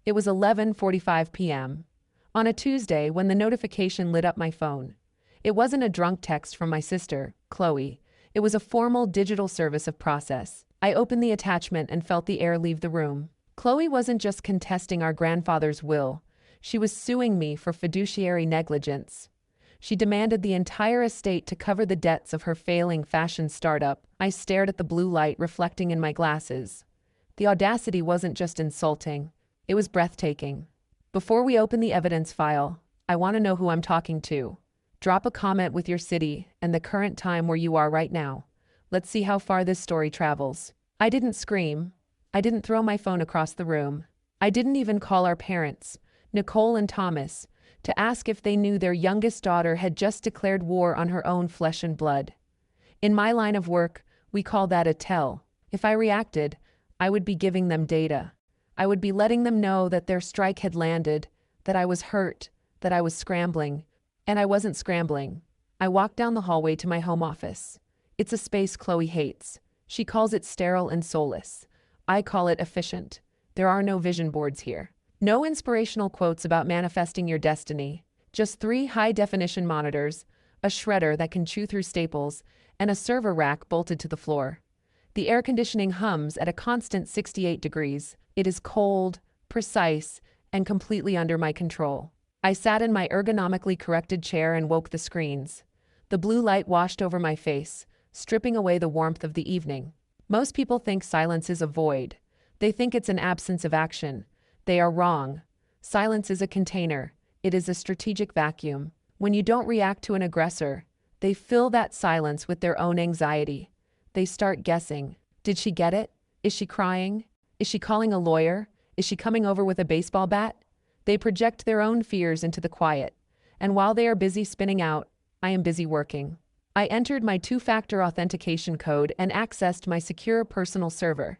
It was 11:45 p.m. on a Tuesday when the notification lit up my phone. It wasn't a drunk text from my sister, Chloe. It was a formal digital service of process. I opened the attachment and felt the air leave the room. Chloe wasn't just contesting our grandfather's will. She was suing me for fiduciary negligence. She demanded the entire estate to cover the debts of her failing fashion startup. I stared at the blue light reflecting in my glasses. The audacity wasn't just insulting. It was breathtaking. Before we open the evidence file, I want to know who I'm talking to. Drop a comment with your city and the current time where you are right now. Let's see how far this story travels. I didn't scream. I didn't throw my phone across the room. I didn't even call our parents, Nicole and Thomas, to ask if they knew their youngest daughter had just declared war on her own flesh and blood. In my line of work, we call that a tell. If I reacted, I would be giving them data. I would be letting them know that their strike had landed, that I was hurt, that I was scrambling. And I wasn't scrambling. I walked down the hallway to my home office. It's a space Chloe hates. She calls it sterile and soulless. I call it efficient. There are no vision boards here. No inspirational quotes about manifesting your destiny. Just 3 high-definition monitors, a shredder that can chew through staples, and a server rack bolted to the floor. The air conditioning hums at a constant 68 degrees. It is cold, precise, and completely under my control. I sat in my ergonomically corrected chair and woke the screens. The blue light washed over my face, stripping away the warmth of the evening. Most people think silence is a void. They think it's an absence of action. They are wrong. Silence is a container. It is a strategic vacuum. When you don't react to an aggressor, they fill that silence with their own anxiety. They start guessing. Did she get it? Is she crying? Is she calling a lawyer? Is she coming over with a baseball bat? They project their own fears into the quiet. And while they are busy spinning out, I am busy working. I entered my 2-factor authentication code and accessed my secure personal server.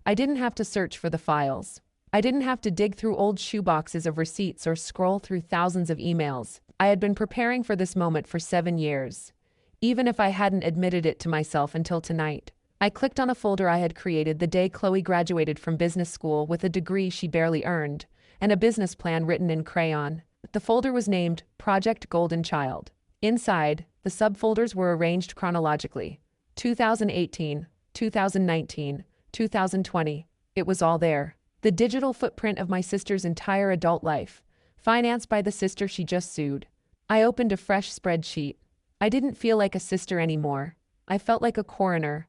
I didn't have to search for the files. I didn't have to dig through old shoeboxes of receipts or scroll through thousands of emails. I had been preparing for this moment for 7 years, even if I hadn't admitted it to myself until tonight. I clicked on a folder I had created the day Chloe graduated from business school with a degree she barely earned, and a business plan written in crayon. The folder was named Project Golden Child. Inside, the subfolders were arranged chronologically. 2018, 2019, 2020. It was all there. The digital footprint of my sister's entire adult life, financed by the sister she just sued. I opened a fresh spreadsheet. I didn't feel like a sister anymore. I felt like a coroner.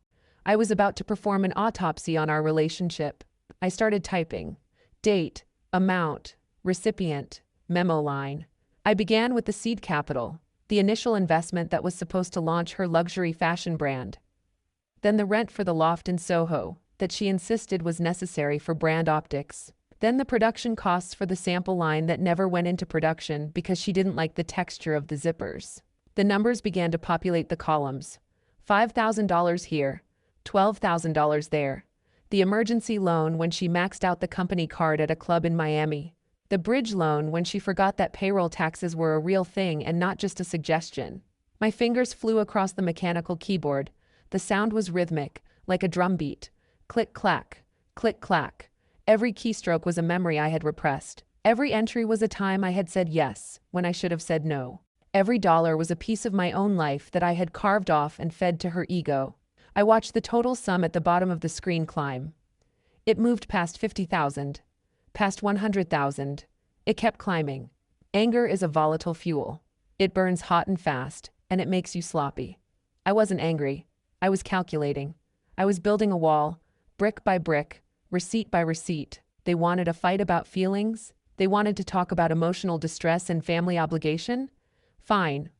I was about to perform an autopsy on our relationship. I started typing. Date, amount, recipient, memo line. I began with the seed capital, the initial investment that was supposed to launch her luxury fashion brand. Then the rent for the loft in Soho, that she insisted was necessary for brand optics. Then the production costs for the sample line that never went into production because she didn't like the texture of the zippers. The numbers began to populate the columns. $5,000 here, $12,000 there. The emergency loan when she maxed out the company card at a club in Miami. The bridge loan when she forgot that payroll taxes were a real thing and not just a suggestion. My fingers flew across the mechanical keyboard. The sound was rhythmic, like a drum beat. Click-clack, click-clack. Every keystroke was a memory I had repressed. Every entry was a time I had said yes when I should have said no. Every dollar was a piece of my own life that I had carved off and fed to her ego. I watched the total sum at the bottom of the screen climb. It moved past 50,000, past 100,000. It kept climbing. Anger is a volatile fuel. It burns hot and fast, and it makes you sloppy. I wasn't angry. I was calculating. I was building a wall, brick by brick, receipt by receipt. They wanted a fight about feelings. They wanted to talk about emotional distress and family obligation. Fine,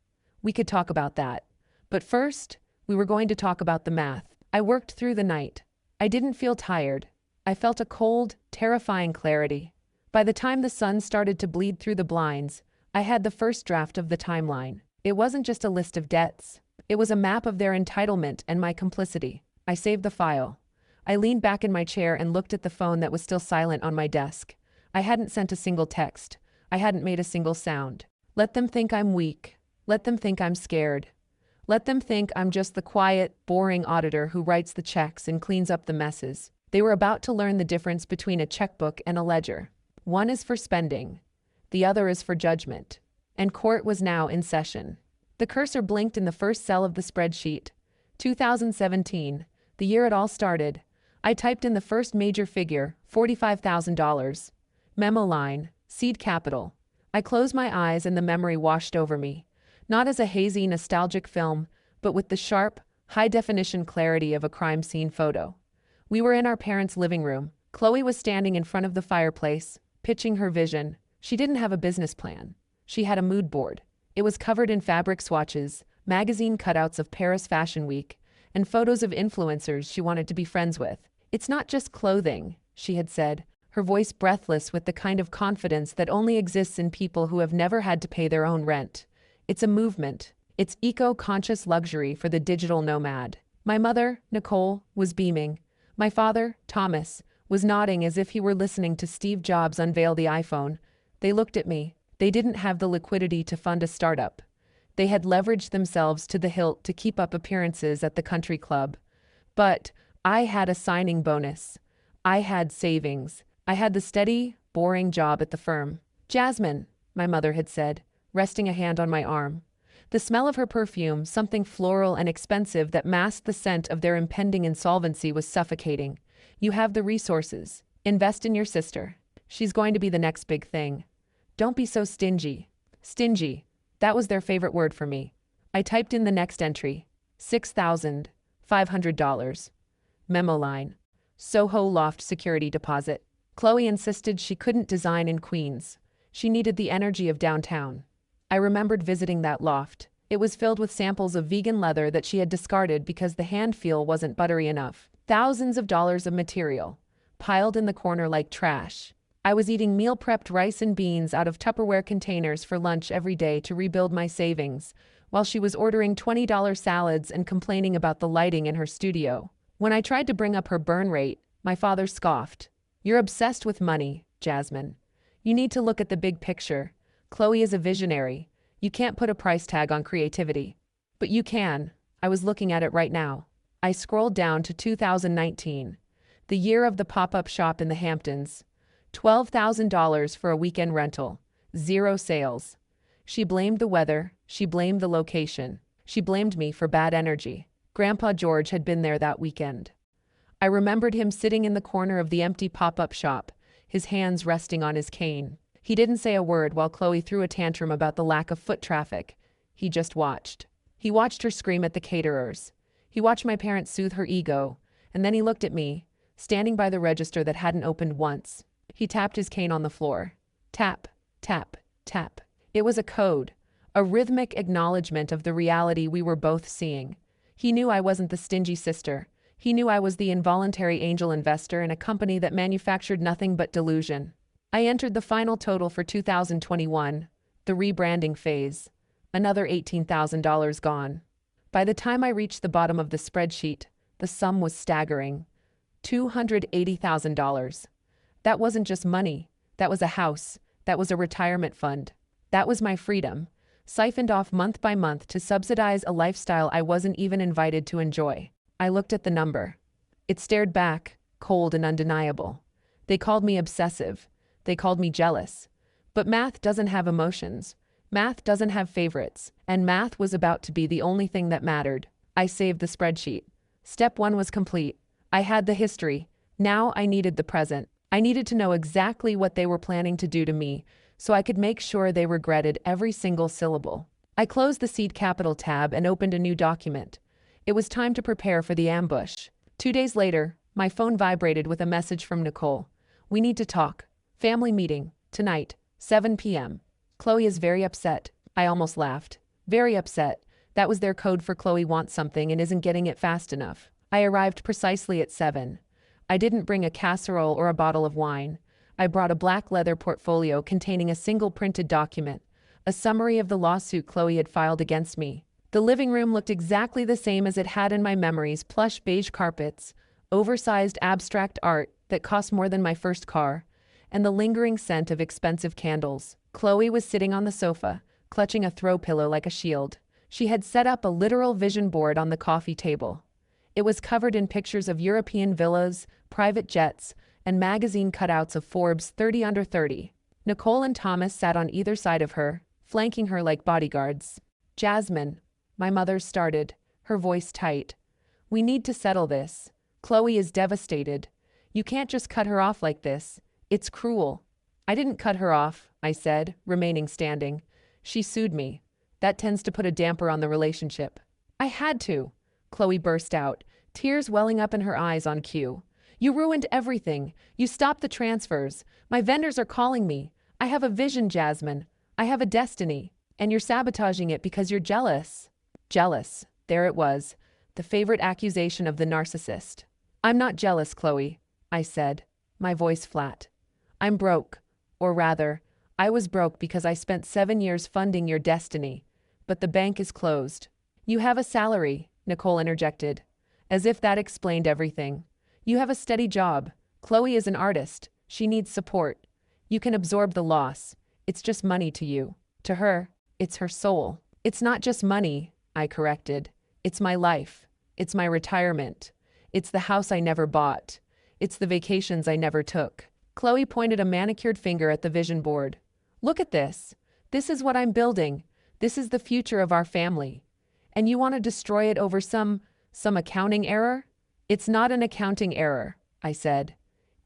we could talk about that. But first, we were going to talk about the math. I worked through the night. I didn't feel tired. I felt a cold, terrifying clarity. By the time the sun started to bleed through the blinds, I had the first draft of the timeline. It wasn't just a list of debts. It was a map of their entitlement and my complicity. I saved the file. I leaned back in my chair and looked at the phone that was still silent on my desk. I hadn't sent a single text. I hadn't made a single sound. Let them think I'm weak. Let them think I'm scared. Let them think I'm just the quiet, boring auditor who writes the checks and cleans up the messes. They were about to learn the difference between a checkbook and a ledger. One is for spending. The other is for judgment. And court was now in session. The cursor blinked in the first cell of the spreadsheet. 2017, the year it all started. I typed in the first major figure, $45,000. Memo line, seed capital. I closed my eyes and the memory washed over me. Not as a hazy, nostalgic film, but with the sharp, high-definition clarity of a crime scene photo. We were in our parents' living room. Chloe was standing in front of the fireplace, pitching her vision. She didn't have a business plan. She had a mood board. It was covered in fabric swatches, magazine cutouts of Paris Fashion Week, and photos of influencers she wanted to be friends with. "It's not just clothing," she had said, her voice breathless with the kind of confidence that only exists in people who have never had to pay their own rent. "It's a movement. It's eco-conscious luxury for the digital nomad." My mother, Nicole, was beaming. My father, Thomas, was nodding as if he were listening to Steve Jobs unveil the iPhone. They looked at me. They didn't have the liquidity to fund a startup. They had leveraged themselves to the hilt to keep up appearances at the country club. But I had a signing bonus. I had savings. I had the steady, boring job at the firm. "Jasmine," my mother had said, resting a hand on my arm. The smell of her perfume, something floral and expensive that masked the scent of their impending insolvency, was suffocating. "You have the resources. Invest in your sister. She's going to be the next big thing. Don't be so stingy." Stingy. That was their favorite word for me. I typed in the next entry. $6,500. Memo line. Soho Loft security deposit. Chloe insisted she couldn't design in Queens. She needed the energy of downtown. I remembered visiting that loft. It was filled with samples of vegan leather that she had discarded because the hand feel wasn't buttery enough. Thousands of dollars of material, piled in the corner like trash. I was eating meal-prepped rice and beans out of Tupperware containers for lunch every day to rebuild my savings, while she was ordering $20 salads and complaining about the lighting in her studio. When I tried to bring up her burn rate, my father scoffed. "You're obsessed with money, Jasmine. You need to look at the big picture. Chloe is a visionary. You can't put a price tag on creativity." "But you can." I was looking at it right now. I scrolled down to 2019, the year of the pop-up shop in the Hamptons. $12,000 for a weekend rental. 0 sales. She blamed the weather. She blamed the location. She blamed me for bad energy. Grandpa George had been there that weekend. I remembered him sitting in the corner of the empty pop-up shop, his hands resting on his cane. He didn't say a word while Chloe threw a tantrum about the lack of foot traffic. He just watched. He watched her scream at the caterers. He watched my parents soothe her ego, and then he looked at me, standing by the register that hadn't opened once. He tapped his cane on the floor. Tap, tap, tap. It was a code, a rhythmic acknowledgement of the reality we were both seeing. He knew I wasn't the stingy sister. He knew I was the involuntary angel investor in a company that manufactured nothing but delusion. I entered the final total for 2021, the rebranding phase. Another $18,000 gone. By the time I reached the bottom of the spreadsheet, the sum was staggering. $280,000. That wasn't just money. That was a house. That was a retirement fund. That was my freedom, siphoned off month by month to subsidize a lifestyle I wasn't even invited to enjoy. I looked at the number. It stared back, cold and undeniable. They called me obsessive. They called me jealous. But math doesn't have emotions. Math doesn't have favorites. And math was about to be the only thing that mattered. I saved the spreadsheet. Step 1 was complete. I had the history. Now I needed the present. I needed to know exactly what they were planning to do to me, so I could make sure they regretted every single syllable. I closed the seed capital tab and opened a new document. It was time to prepare for the ambush. 2 days later, my phone vibrated with a message from Nicole. "We need to talk. Family meeting. Tonight, 7 p.m. Chloe is very upset." I almost laughed. Very upset. That was their code for Chloe wants something and isn't getting it fast enough. I arrived precisely at 7. I didn't bring a casserole or a bottle of wine. I brought a black leather portfolio containing a single printed document, a summary of the lawsuit Chloe had filed against me. The living room looked exactly the same as it had in my memories: plush beige carpets, oversized abstract art that cost more than my first car, and the lingering scent of expensive candles. Chloe was sitting on the sofa, clutching a throw pillow like a shield. She had set up a literal vision board on the coffee table. It was covered in pictures of European villas, private jets, and magazine cutouts of Forbes 30 under 30. Nicole and Thomas sat on either side of her, flanking her like bodyguards. "Jasmine," my mother started, her voice tight. "We need to settle this. Chloe is devastated. You can't just cut her off like this. It's cruel." "I didn't cut her off," I said, remaining standing. "She sued me. That tends to put a damper on the relationship." "I had to," Chloe burst out, tears welling up in her eyes on cue. "You ruined everything. You stopped the transfers. My vendors are calling me. I have a vision, Jasmine. I have a destiny. And you're sabotaging it because you're jealous." Jealous. There it was. The favorite accusation of the narcissist. "I'm not jealous, Chloe," I said, my voice flat. "I'm broke. Or rather, I was broke because I spent 7 years funding your destiny. But the bank is closed." "You have a salary," Nicole interjected, as if that explained everything. "You have a steady job. Chloe is an artist. She needs support. You can absorb the loss. It's just money to you. To her, it's her soul." "It's not just money," I corrected. "It's my life. It's my retirement. It's the house I never bought. It's the vacations I never took." Chloe pointed a manicured finger at the vision board. "Look at this. This is what I'm building. This is the future of our family. And you want to destroy it over some accounting error?" "It's not an accounting error," I said.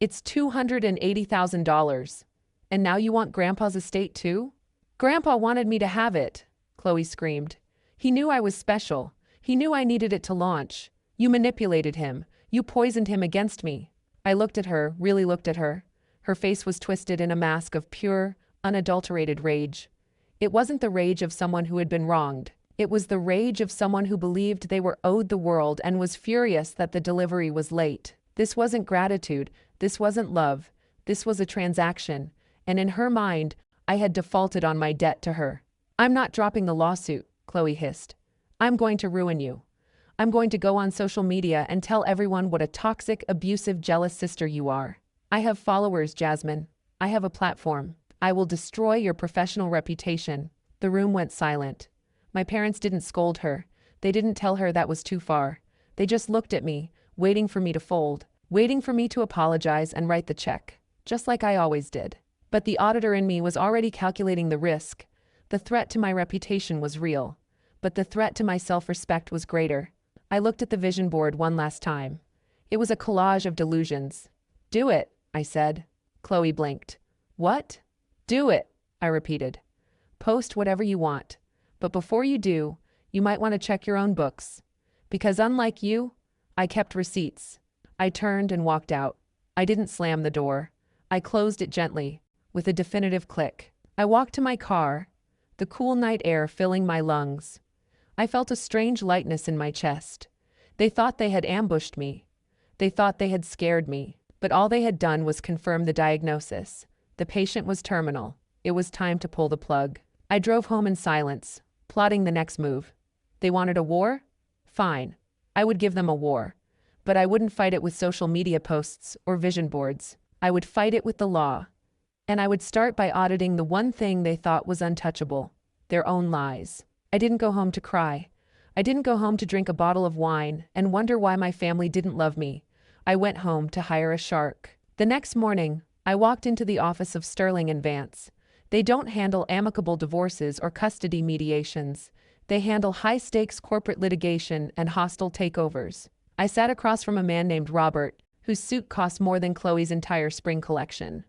"It's $280,000. And now you want Grandpa's estate too?" "Grandpa wanted me to have it," Chloe screamed. "He knew I was special. He knew I needed it to launch. You manipulated him. You poisoned him against me." I looked at her, really looked at her. Her face was twisted in a mask of pure, unadulterated rage. It wasn't the rage of someone who had been wronged. It was the rage of someone who believed they were owed the world and was furious that the delivery was late. This wasn't gratitude. This wasn't love. This was a transaction. And in her mind, I had defaulted on my debt to her. "I'm not dropping the lawsuit," Chloe hissed. "I'm going to ruin you. I'm going to go on social media and tell everyone what a toxic, abusive, jealous sister you are. I have followers, Jasmine. I have a platform. I will destroy your professional reputation." The room went silent. My parents didn't scold her. They didn't tell her that was too far. They just looked at me, waiting for me to fold, waiting for me to apologize and write the check, just like I always did. But the auditor in me was already calculating the risk. The threat to my reputation was real, but the threat to my self-respect was greater. I looked at the vision board one last time. It was a collage of delusions. "Do it," I said. Chloe blinked. "What?" "Do it," I repeated. "Post whatever you want. But before you do, you might want to check your own books. Because unlike you, I kept receipts." I turned and walked out. I didn't slam the door. I closed it gently, with a definitive click. I walked to my car, the cool night air filling my lungs. I felt a strange lightness in my chest. They thought they had ambushed me. They thought they had scared me. But all they had done was confirm the diagnosis. The patient was terminal. It was time to pull the plug. I drove home in silence, plotting the next move. They wanted a war? Fine. I would give them a war. But I wouldn't fight it with social media posts or vision boards. I would fight it with the law. And I would start by auditing the one thing they thought was untouchable: their own lies. I didn't go home to cry. I didn't go home to drink a bottle of wine and wonder why my family didn't love me. I went home to hire a shark. The next morning, I walked into the office of Sterling and Vance. They don't handle amicable divorces or custody mediations. They handle high-stakes corporate litigation and hostile takeovers. I sat across from a man named Robert, whose suit cost more than Chloe's entire spring collection.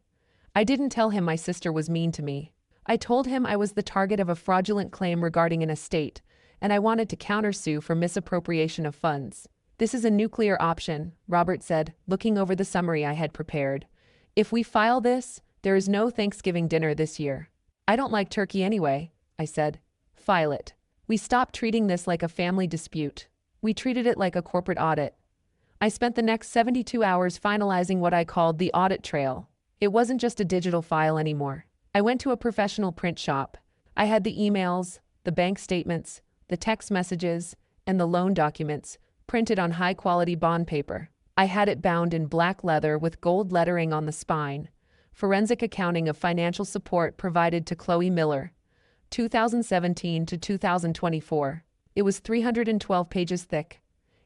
I didn't tell him my sister was mean to me. I told him I was the target of a fraudulent claim regarding an estate, and I wanted to countersue for misappropriation of funds. "This is a nuclear option," Robert said, looking over the summary I had prepared. "If we file this, there is no Thanksgiving dinner this year." "I don't like turkey anyway," I said. "File it." We stopped treating this like a family dispute. We treated it like a corporate audit. I spent the next 72 hours finalizing what I called the audit trail. It wasn't just a digital file anymore. I went to a professional print shop. I had the emails, the bank statements, the text messages, and the loan documents printed on high-quality bond paper. I had it bound in black leather with gold lettering on the spine. Forensic accounting of financial support provided to Chloe Miller, 2017 to 2024. It was 312 pages thick.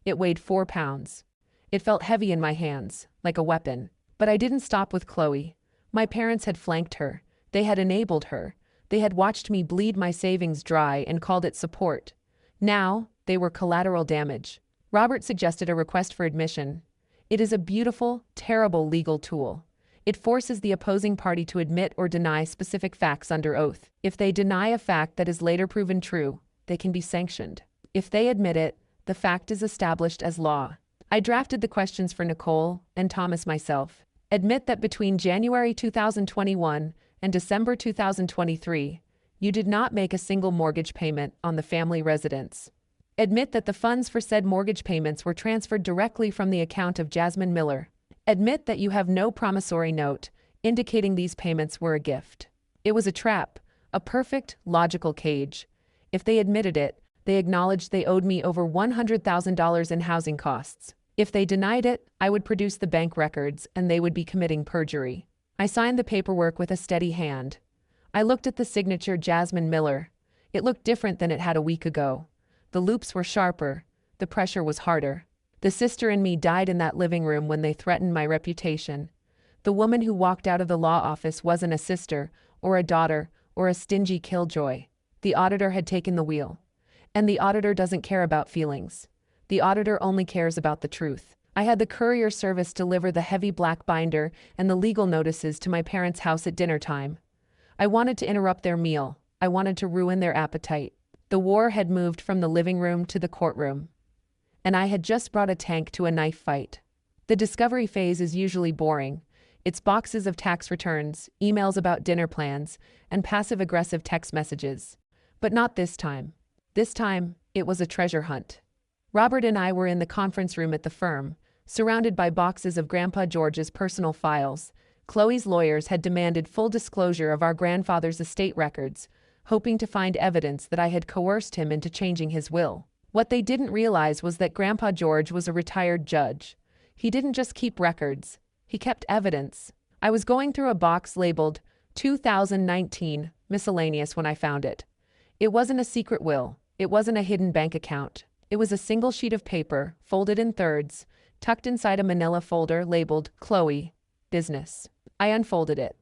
It weighed 4 pounds. It felt heavy in my hands, like a weapon. But I didn't stop with Chloe. My parents had flanked her. They had enabled her. They had watched me bleed my savings dry and called it support. Now, they were collateral damage. Robert suggested a request for admission. It is a beautiful, terrible legal tool. It forces the opposing party to admit or deny specific facts under oath. If they deny a fact that is later proven true, they can be sanctioned. If they admit it, the fact is established as law. I drafted the questions for Nicole and Thomas myself. Admit that between January 2021 and December 2023, you did not make a single mortgage payment on the family residence. Admit that the funds for said mortgage payments were transferred directly from the account of Jasmine Miller. Admit that you have no promissory note indicating these payments were a gift. It was a trap, a perfect, logical cage. If they admitted it, they acknowledged they owed me over $100,000 in housing costs. If they denied it, I would produce the bank records and they would be committing perjury. I signed the paperwork with a steady hand. I looked at the signature Jasmine Miller. It looked different than it had a week ago. The loops were sharper. The pressure was harder. The sister in me died in that living room when they threatened my reputation. The woman who walked out of the law office wasn't a sister, or a daughter, or a stingy killjoy. The auditor had taken the wheel. And the auditor doesn't care about feelings. The auditor only cares about the truth. I had the courier service deliver the heavy black binder and the legal notices to my parents' house at dinner time. I wanted to interrupt their meal. I wanted to ruin their appetite. The war had moved from the living room to the courtroom. And I had just brought a tank to a knife fight. The discovery phase is usually boring. It's boxes of tax returns, emails about dinner plans, and passive-aggressive text messages. But not this time. This time, it was a treasure hunt. Robert and I were in the conference room at the firm, surrounded by boxes of Grandpa George's personal files. Chloe's lawyers had demanded full disclosure of our grandfather's estate records, hoping to find evidence that I had coerced him into changing his will. What they didn't realize was that Grandpa George was a retired judge. He didn't just keep records, he kept evidence. I was going through a box labeled 2019 miscellaneous when I found it. It wasn't a secret will, it wasn't a hidden bank account. It was a single sheet of paper, folded in thirds, tucked inside a manila folder labeled Chloe, Business. I unfolded it.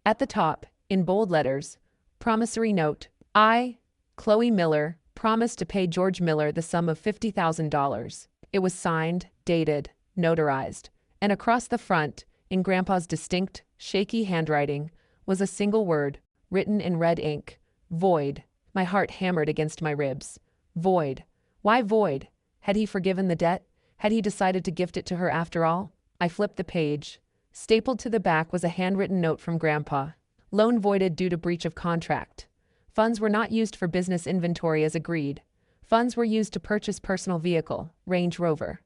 At the top, in bold letters, promissory note, I, Chloe Miller, promised to pay George Miller the sum of $50,000. It was signed, dated, notarized, and across the front, in Grandpa's distinct, shaky handwriting, was a single word, written in red ink, void. My heart hammered against my ribs. Void. Why void? Had he forgiven the debt? Had he decided to gift it to her after all? I flipped the page. Stapled to the back was a handwritten note from Grandpa. Loan voided due to breach of contract. Funds were not used for business inventory as agreed. Funds were used to purchase personal vehicle, Range Rover.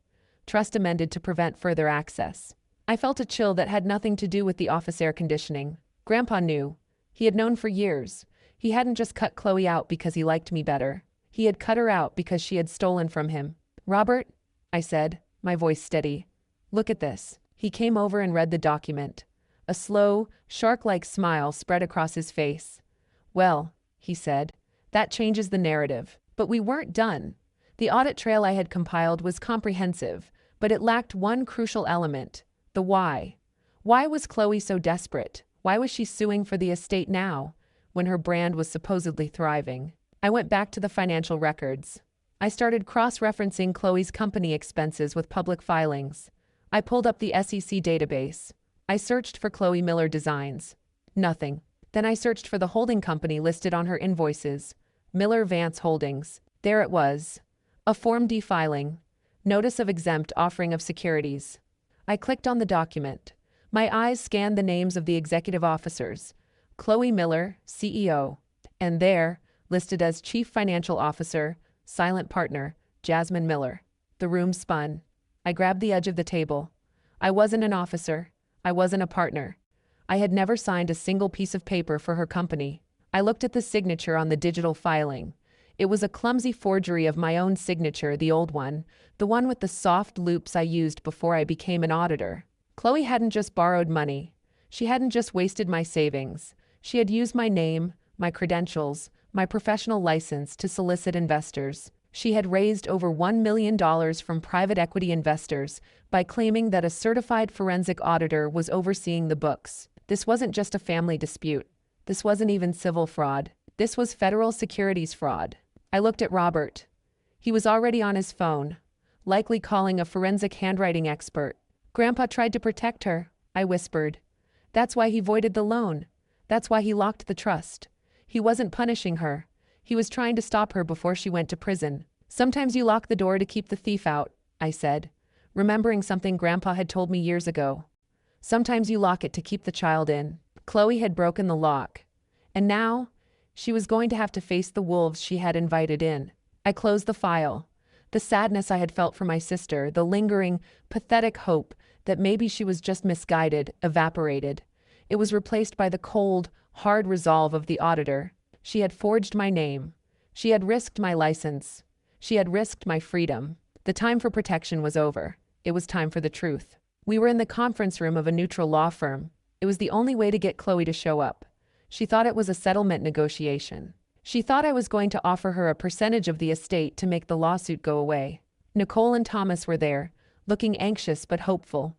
Trust amended to prevent further access. I felt a chill that had nothing to do with the office air conditioning. Grandpa knew. He had known for years. He hadn't just cut Chloe out because he liked me better. He had cut her out because she had stolen from him. Robert, I said, my voice steady. Look at this. He came over and read the document. A slow, shark-like smile spread across his face. Well, he said, that changes the narrative. But we weren't done. The audit trail I had compiled was comprehensive, but it lacked one crucial element, the why. Why was Chloe so desperate? Why was she suing for the estate now, when her brand was supposedly thriving? I went back to the financial records. I started cross-referencing Chloe's company expenses with public filings. I pulled up the SEC database. I searched for Chloe Miller Designs. Nothing. Then I searched for the holding company listed on her invoices, Miller Vance Holdings. There it was. A Form D filing. Notice of exempt offering of securities. I clicked on the document. My eyes scanned the names of the executive officers. Chloe Miller, CEO. And there, listed as Chief Financial Officer, Silent Partner, Jasmine Miller. The room spun. I grabbed the edge of the table. I wasn't an officer. I wasn't a partner. I had never signed a single piece of paper for her company. I looked at the signature on the digital filing. It was a clumsy forgery of my own signature, the old one, the one with the soft loops I used before I became an auditor. Chloe hadn't just borrowed money. She hadn't just wasted my savings. She had used my name, my credentials, my professional license to solicit investors. She had raised over $1 million from private equity investors by claiming that a certified forensic auditor was overseeing the books. This wasn't just a family dispute. This wasn't even civil fraud. This was federal securities fraud. I looked at Robert. He was already on his phone, likely calling a forensic handwriting expert. "Grandpa tried to protect her," I whispered. "That's why he voided the loan. That's why he locked the trust. He wasn't punishing her. He was trying to stop her before she went to prison." "Sometimes you lock the door to keep the thief out," I said, remembering something Grandpa had told me years ago. "Sometimes you lock it to keep the child in." Chloe had broken the lock, and now she was going to have to face the wolves she had invited in. I closed the file. The sadness I had felt for my sister, the lingering, pathetic hope that maybe she was just misguided, evaporated. It was replaced by the cold, hard resolve of the auditor. She had forged my name. She had risked my license. She had risked my freedom. The time for protection was over. It was time for the truth. We were in the conference room of a neutral law firm. It was the only way to get Chloe to show up. She thought it was a settlement negotiation. She thought I was going to offer her a percentage of the estate to make the lawsuit go away. Nicole and Thomas were there, looking anxious but hopeful.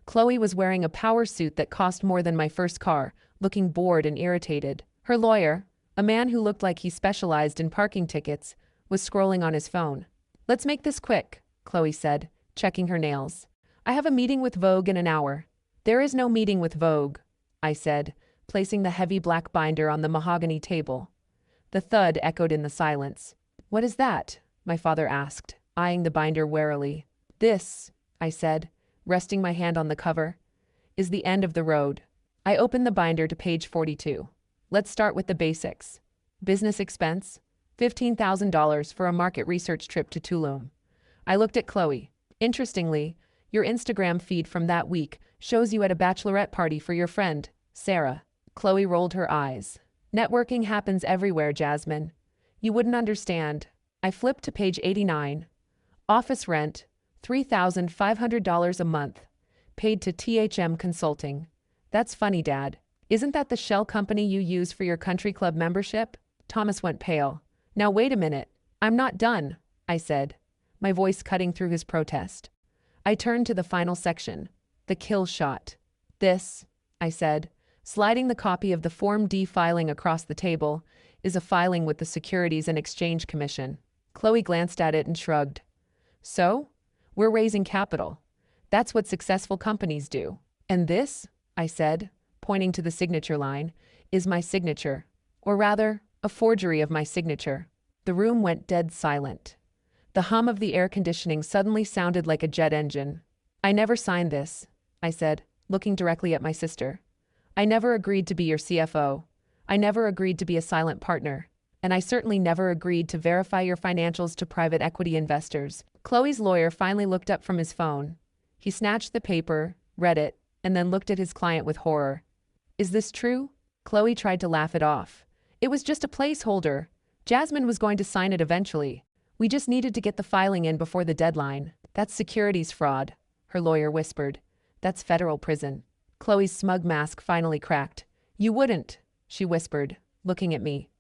Chloe was wearing a power suit that cost more than my first car, looking bored and irritated. Her lawyer, a man who looked like he specialized in parking tickets, was scrolling on his phone. "Let's make this quick," Chloe said, checking her nails. "I have a meeting with Vogue in an hour." "There is no meeting with Vogue," I said, placing the heavy black binder on the mahogany table. The thud echoed in the silence. "What is that?" my father asked, eyeing the binder warily. "This," I said, resting my hand on the cover, "is the end of the road." I opened the binder to page 42. Let's start with the basics. Business expense, $15,000 for a market research trip to Tulum. I looked at Chloe. "Interestingly, your Instagram feed from that week shows you at a bachelorette party for your friend, Sarah." Chloe rolled her eyes. "Networking happens everywhere, Jasmine. You wouldn't understand." I flipped to page 89. Office rent, $3,500 a month. Paid to THM Consulting. "That's funny, Dad. Isn't that the shell company you use for your country club membership?" Thomas went pale. "Now wait a minute. I'm not done," I said, my voice cutting through his protest. I turned to the final section, the kill shot. "This," I said, sliding the copy of the Form D filing across the table, "is a filing with the Securities and Exchange Commission." Chloe glanced at it and shrugged. "So? We're raising capital. That's what successful companies do." "And this," I said, pointing to the signature line, "is my signature. Or rather, a forgery of my signature." The room went dead silent. The hum of the air conditioning suddenly sounded like a jet engine. "I never signed this," I said, looking directly at my sister. "I never agreed to be your CFO. I never agreed to be a silent partner. And I certainly never agreed to verify your financials to private equity investors." Chloe's lawyer finally looked up from his phone. He snatched the paper, read it, and then looked at his client with horror. "Is this true?" Chloe tried to laugh it off. "It was just a placeholder. Jasmine was going to sign it eventually. We just needed to get the filing in before the deadline." "That's securities fraud," her lawyer whispered. "That's federal prison." Chloe's smug mask finally cracked. "You wouldn't," she whispered, looking at me.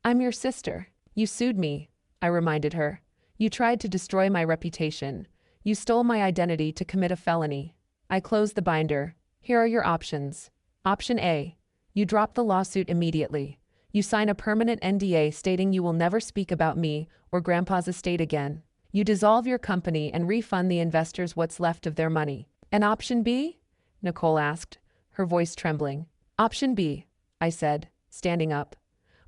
"I'm your sister. You sued me," I reminded her. "You tried to destroy my reputation. You stole my identity to commit a felony." I closed the binder. "Here are your options. Option A. You drop the lawsuit immediately. You sign a permanent NDA stating you will never speak about me or Grandpa's estate again. You dissolve your company and refund the investors what's left of their money." "And option B?" Nicole asked, her voice trembling. "Option B," I said, standing up.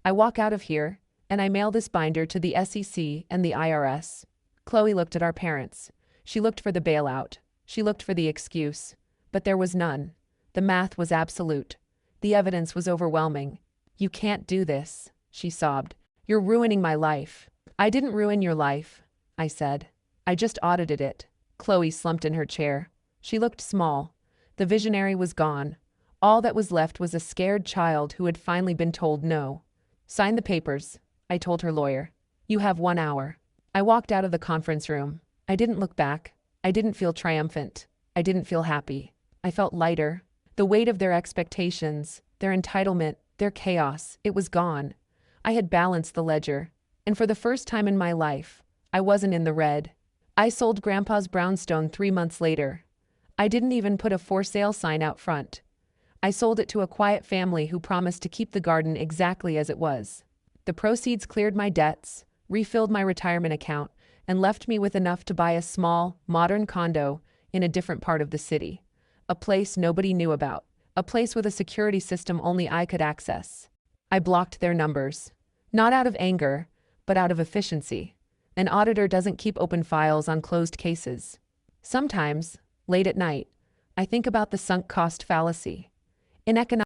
"I walk out of here, and I mail this binder to the SEC and the IRS." Chloe looked at our parents. She looked for the bailout. She looked for the excuse. But there was none. The math was absolute. The evidence was overwhelming. "You can't do this," she sobbed. "You're ruining my life." "I didn't ruin your life," I said. "I just audited it." Chloe slumped in her chair. She looked small. The visionary was gone. All that was left was a scared child who had finally been told no. "Sign the papers," I told her lawyer. "You have 1 hour." I walked out of the conference room. I didn't look back. I didn't feel triumphant. I didn't feel happy. I felt lighter. The weight of their expectations, their entitlement, their chaos, it was gone. I had balanced the ledger. And for the first time in my life, I wasn't in the red. I sold Grandpa's brownstone 3 months later. I didn't even put a for sale sign out front. I sold it to a quiet family who promised to keep the garden exactly as it was. The proceeds cleared my debts, refilled my retirement account, and left me with enough to buy a small, modern condo in a different part of the city. A place nobody knew about. A place with a security system only I could access. I blocked their numbers. Not out of anger, but out of efficiency. An auditor doesn't keep open files on closed cases. Sometimes, late at night, I think about the sunk cost fallacy. In economics,